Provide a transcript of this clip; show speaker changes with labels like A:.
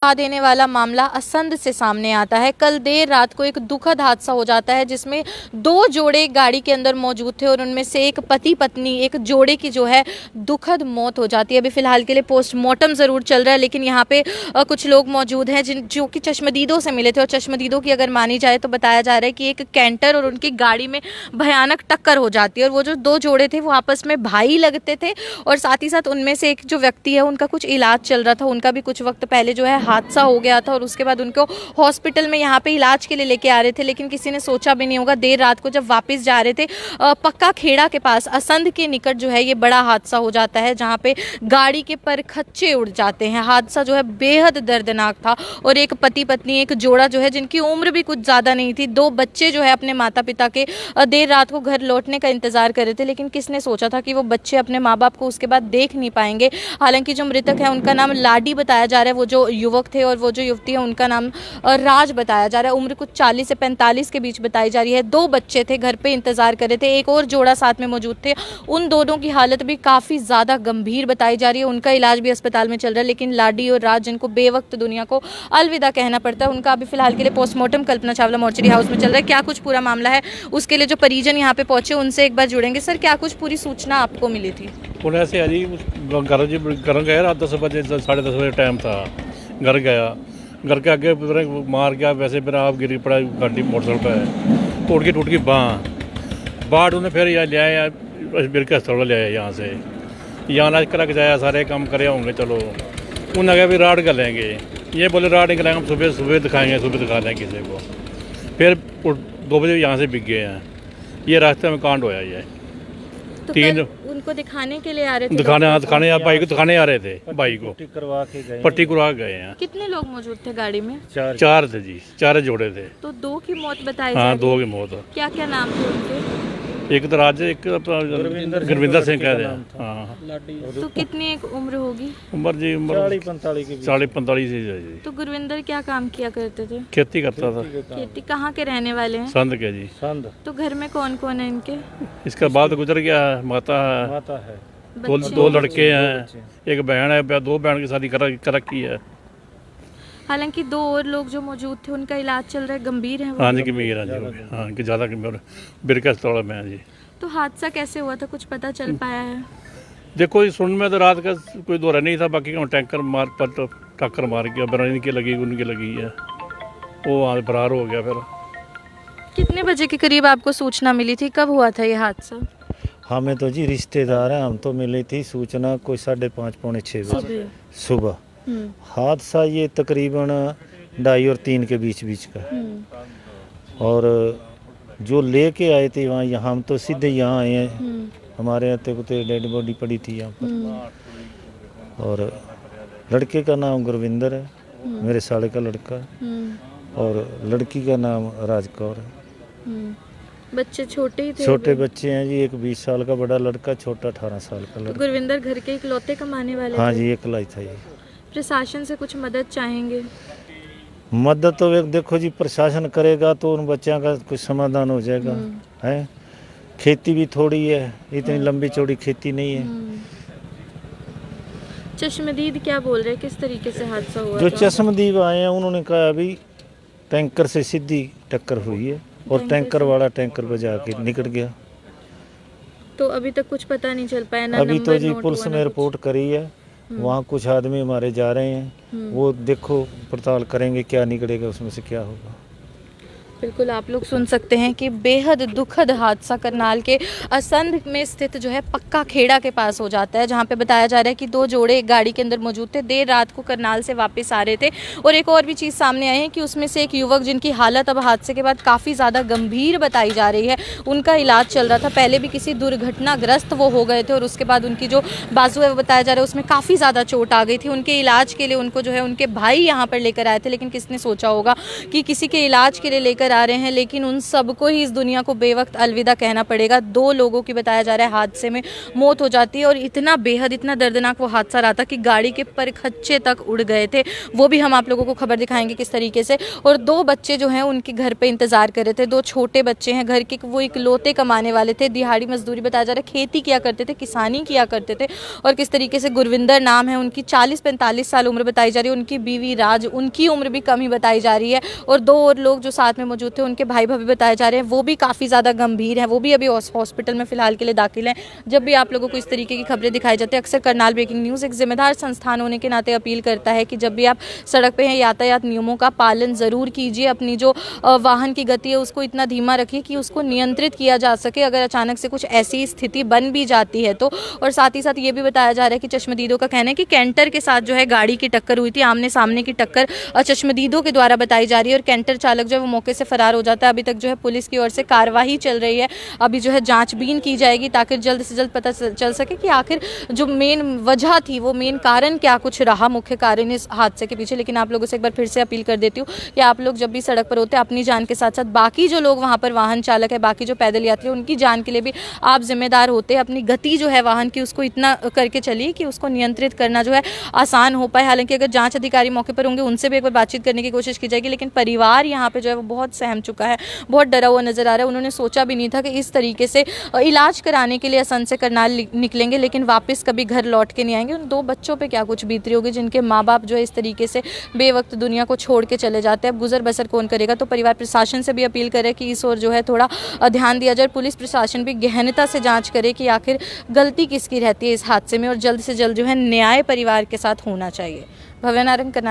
A: देने वाला मामला असंध से सामने आता है। कल देर रात को एक दुखद हादसा हो जाता है जिसमें दो जोड़े गाड़ी के अंदर मौजूद थे और उनमें से एक पति पत्नी एक जोड़े की जो है दुखद मौत हो जाती है। अभी फिलहाल के लिए पोस्टमार्टम ज़रूर चल रहा है, लेकिन यहाँ पे कुछ लोग मौजूद हैं जो कि चश्मदीदों से मिले थे और चश्मदीदों की अगर मानी जाए तो बताया जा रहा है कि एक कैंटर और उनकी गाड़ी में भयानक टक्कर हो जाती है और वो जो दो जोड़े थे वो आपस में भाई लगते थे और साथ ही साथ उनमें से एक जो व्यक्ति है उनका कुछ इलाज चल रहा था, उनका भी कुछ वक्त पहले जो है हादसा हो गया था और उसके बाद उनको हॉस्पिटल में यहाँ पे इलाज के लिए लेके आ रहे थे, लेकिन किसी ने सोचा भी नहीं होगा देर रात को जब वापस जा रहे थे पक्का खेड़ा के पास असंध के निकट जो है ये बड़ा हादसा हो जाता है जहाँ पे गाड़ी के परखच्चे उड़ जाते हैं। हादसा जो है बेहद दर्दनाक था और एक पति पत्नी एक जोड़ा जो है जिनकी उम्र भी कुछ ज़्यादा नहीं थी, दो बच्चे जो है अपने माता पिता के देर रात को घर लौटने का इंतज़ार कर रहे थे, लेकिन किसने सोचा था कि वो बच्चे अपने माँ बाप को उसके बाद देख नहीं पाएंगे। हालांकि जो मृतक है उनका नाम लाडी बताया जा रहा है, वो जो युवक थे और वो जो युवती है उनका नाम राज बताया जा रहा है। उम्र कुछ 40 से 45 के बीच बताई जा रही है। दो बच्चे थे, घर पे इंतजार कर रहे थे, एक और जोड़ा साथ में मौजूद थे। उन दोनों की हालत भी काफ़ी ज़्यादा गंभीर बताई जा रही है, उनका इलाज भी अस्पताल में चल रहा है। लेकिन लाडी और राज जिनको बेवक्त दुनिया को अलविदा कहना पड़ता है, उनका अभी फिलहाल के लिए postmortem Kalpana Chawla mortuary house में चल रहा है। क्या कुछ पूरा मामला है उसके लिए जो परिजन यहाँ पे पहुंचे उनसे एक बार जुड़ेंगे। सर, क्या कुछ पूरी सूचना आपको मिली थी?
B: पुणे से जी घर गया, रात 10 बजे 10:30 बजे टाइम था। घर गया, घर के आगे मार गया, वैसे फिर आप गिरी पड़ा, गाड़ी मोटरसाइकिल पर है, टूट की बाढ़ उन्हें फिर यहाँ ले आया, बिर के अस्पताल ले आया। यहाँ से यहाँ इलाज करा के जाया, सारे काम करे होंगे। चलो उन्हें कहा भी राड कर लेंगे, ये बोले राड नहीं कराएंगे, हम सुबह दिखाएंगे, सुबह दिखा लेंगे किसी को। फिर 2 बजे यहाँ से बिक गए हैं। ये रास्ते में कांड होया ये।
A: तो
B: 3
A: उनको दिखाने के लिए आ रहे थे?
B: दिखाने भाई को दिखाने आ रहे थे, भाई को पट्टी करवा गए हैं।
A: कितने लोग मौजूद थे गाड़ी में?
B: 4 थे जी, 4 जोड़े थे।
A: तो 2 की मौत बताई?
B: हाँ, 2 की मौत।
A: क्या क्या नाम थे उनके?
B: एक तो राज, एक गुरविंदर सिंह कह रहे हैं। हाँ।
A: तो कितनी उम्र होगी?
B: उम्र जी 40-45 जी।
A: तो गुरविंदर क्या काम किया करते थे?
B: खेती करता था।
A: खेती कहाँ के रहने वाले हैं?
B: संध के जी।
A: तो घर में कौन कौन है इनके?
B: इसका बाद गुजर गया है, माता है, दो लड़के हैं, एक बहन है, 2 बहन की शादी कर रखी है।
A: हालांकि 2 और लोग जो मौजूद थे उनका इलाज चल रहा है, गंभीर है?
B: हाँ जी, गंभीर है जी। हाँ, कि ज़्यादा गंभीर, बिरका अस्पताल में है जी।
A: तो हादसा कैसे हुआ था, कुछ पता चल पाया है?
B: देखो जी, सुन में तो रात का कोई दौरा नहीं था, बाकी टैंकर टक्कर मार गया, बरानी की लगी, उनकी लगी है, वो वहाँ फरार हो गया। फिर
A: कितने बजे के करीब आपको सूचना मिली थी, कब हुआ था ये हादसा?
C: हमें तो जी रिश्तेदार हैं, हम तो मिली थी सूचना कोई 5:30 पौने 6 बजे सुबह। हादसा ये तकरीबन 2:30 और 3 के बीच का। और जो लेके आए थे वहाँ हम तो सीधे यहाँ आए हैं, हमारे यहाँ तो डेड बॉडी पड़ी थी यहाँ पर। और लड़के का नाम गुरविंदर है, मेरे साले का लड़का है, और लड़की का नाम राजकौर है।
A: बच्चे छोटे ही थे?
C: छोटे बच्चे हैं जी, एक 20 साल का बड़ा लड़का, छोटा 18 साल का लड़का।
A: गुरविंदर घर के इकलौते कमाने वाले?
C: हाँ जी, अकेला ही था ये।
A: प्रशासन से कुछ मदद चाहेंगे?
C: मदद तो एक देखो जी, प्रशासन करेगा तो उन बच्चों का कुछ समाधान हो जाएगा। है, खेती भी थोड़ी है, इतनी लंबी चौड़ी खेती नहीं है।
A: चश्मदीद क्या बोल रहे हैं, किस तरीके से हादसा हुआ?
C: जो चश्मदीद आए हैं उन्होंने कहा अभी टैंकर से सीधी टक्कर हुई है और टैंकर वाला टैंकर बजा के निकल गया।
A: तो अभी तक कुछ पता नहीं चल पाया ना?
C: अभी तो जी पुलिस ने रिपोर्ट करी है, वहाँ कुछ आदमी हमारे जा रहे हैं, वो देखो पड़ताल करेंगे क्या निकलेगा उसमें से क्या होगा।
A: बिल्कुल, आप लोग सुन सकते हैं कि बेहद दुखद हादसा करनाल के असंध में स्थित जो है पक्का खेड़ा के पास हो जाता है, जहां पे बताया जा रहा है कि 2 जोड़े एक गाड़ी के अंदर मौजूद थे, देर रात को करनाल से वापस आ रहे थे। और एक और भी चीज़ सामने आई है कि उसमें से एक युवक जिनकी हालत अब हादसे के बाद काफ़ी ज़्यादा गंभीर बताई जा रही है, उनका इलाज चल रहा था। पहले भी किसी दुर्घटनाग्रस्त वो हो गए थे और उसके बाद उनकी जो बाजू है वो बताया जा रहा है उसमें काफ़ी ज़्यादा चोट आ गई थी। उनके इलाज के लिए उनको जो है उनके भाई यहाँ पर लेकर आए थे, लेकिन किसने सोचा होगा कि किसी के इलाज के लिए लेकर नजर आ रहे हैं, लेकिन उन सबको ही इस दुनिया को बेवक्त अलविदा कहना पड़ेगा। 2 लोगों की बताया जा रहा है हादसे में मौत हो जाती है, और इतना बेहद इतना दर्दनाक वो हादसा रहा था कि गाड़ी के परखच्चे तक उड़ गए थे। वो भी हम आप लोगों को खबर दिखाएंगे किस तरीके से। और 2 बच्चे जो हैं उनके घर पे इंतजार कर रहे थे, 2 छोटे बच्चे हैं घर के, वो इकलौते कमाने वाले थे, दिहाड़ी मजदूरी बताया जा रहा है, खेती किया करते थे, किसानी किया करते थे। और किस तरीके से गुरविंदर नाम है उनकी, 40-45 साल उम्र बताई जा रही है, उनकी बीवी राज, उनकी उम्र भी कम ही बताई जा रही है। और 2 और लोग जो साथ में मौजूद थे उनके भाई भाभी बताए जा रहे हैं, वो भी काफ़ी ज़्यादा गंभीर हैं, वो भी अभी हॉस्पिटल में फिलहाल के लिए दाखिल हैं। जब भी आप लोगों को इस तरीके की खबरें दिखाई जाती है, अक्सर करनाल ब्रेकिंग न्यूज़ एक जिम्मेदार संस्थान होने के नाते अपील करता है कि जब भी आप सड़क पे हैं, यातायात नियमों का पालन ज़रूर कीजिए। अपनी जो वाहन की गति है उसको इतना धीमा रखिए कि उसको नियंत्रित किया जा सके अगर अचानक से कुछ ऐसी स्थिति बन भी जाती है तो। और साथ ही साथ ये भी बताया जा रहा है कि चश्मदीदों का कहना है कि कैंटर के साथ जो है गाड़ी की टक्कर हुई थी, आमने सामने की टक्कर चश्मदीदों के द्वारा बताई जा रही है, और कैंटर चालक जो है वो मौके से फरार हो जाता है। अभी तक जो है पुलिस की ओर से कार्रवाई चल रही है, अभी जो है जांचबीन की जाएगी ताकि जल्द से जल्द पता चल सके कि आखिर जो मेन वजह थी, वो मेन कारण क्या कुछ रहा, मुख्य कारण इस हादसे के पीछे। लेकिन आप लोगों से एक बार फिर से अपील कर देती हूँ कि आप लोग जब भी सड़क पर होते हैं, अपनी जान के साथ साथ बाकी जो लोग वहाँ पर वाहन चालक है, बाकी जो पैदल यात्री, उनकी जान के लिए भी आप जिम्मेदार होते हैं। अपनी गति जो है वाहन की उसको इतना करके चलिए कि उसको नियंत्रित करना जो है आसान हो पाए। हालांकि अगर जांच अधिकारी मौके पर होंगे उनसे भी एक बार बातचीत करने की कोशिश की जाएगी, लेकिन परिवार यहाँ पे जो है वो बहुत सहम चुका है, बहुत डरा हुआ नजर आ रहा है। उन्होंने सोचा भी नहीं था कि इस तरीके से इलाज कराने के लिए असम से करनाल निकलेंगे, लेकिन वापस कभी घर लौट के नहीं आएंगे। उन 2 बच्चों पे क्या कुछ बीत रही होगी जिनके माँ बाप जो है इस तरीके से बेवक्त दुनिया को छोड़ के चले जाते हैं। अब गुजर बसर कौन करेगा? तो परिवार प्रशासन से भी अपील करे कि इस ओर जो है थोड़ा ध्यान दिया जाए। पुलिस प्रशासन भी गहनता से जांच करे कि आखिर गलती किसकी रहती है इस हादसे में, और जल्द से जल्द जो है न्याय परिवार के साथ होना चाहिए। भव्य नारंग, करनाल।